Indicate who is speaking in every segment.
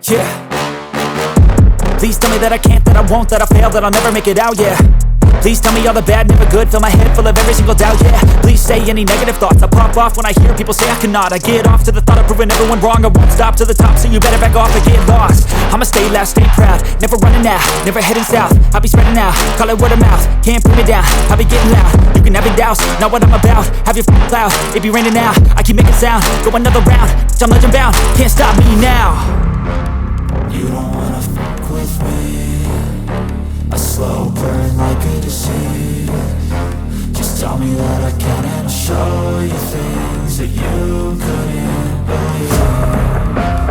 Speaker 1: Yeah. Please tell me that I can't, that I won't, that I fail, that I'll never make it out, yeah. Please tell me all the bad, never good, fill my head full of every single doubt, yeah. Please say any negative thoughts, I pop off when I hear people say I cannot. I get off to the thought of proving everyone wrong, I won't stop to the top, so you better back off and get lost. I'ma stay loud, stay proud, never running out, never heading south. I'll be spreading out, call it word of mouth, can't put me down, I'll be getting loud. You can have your doubts, not what I'm about, have your cloud, it be raining now. I keep making sound, go another round, I'm legend bound, can't stop me now.
Speaker 2: You don't wanna fuck with me, a slow burn like a disease. Just tell me that I can and I'll show you things that you couldn't believe.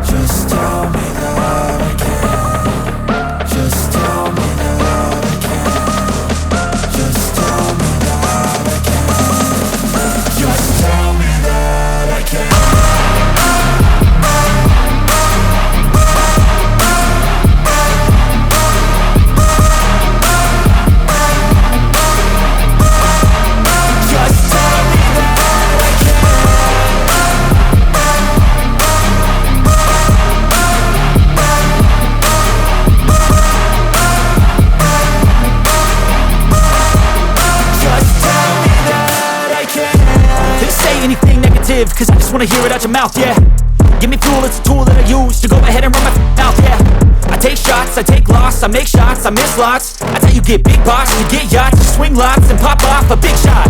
Speaker 2: Just tell me that I can. Just tell me that I can. Just tell me that I can. Just tell me that I can.
Speaker 1: Cause I just wanna hear it out your mouth, yeah. Give me fuel, it's a tool that I use to go ahead and run my mouth, yeah. I take shots, I take loss, I make shots, I miss lots. That's how you get big boss, you get yachts, you swing lots and pop off a big shot.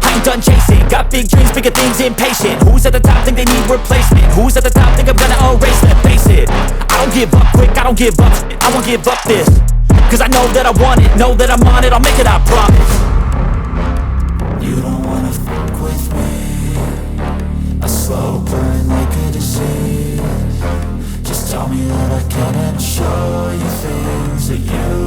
Speaker 1: I ain't done chasing, got big dreams, bigger things, impatient. Who's at the top think they need replacement? Who's at the top think I'm gonna erase them? Face it, I don't give up quick, I don't give up shit, I won't give up this. Cause I know that I want it, know that I'm on it, I'll make it, I promise.
Speaker 2: You don't wanna fuck with me, a slow burn like a disease. Just tell me that I can and I'll show you things that you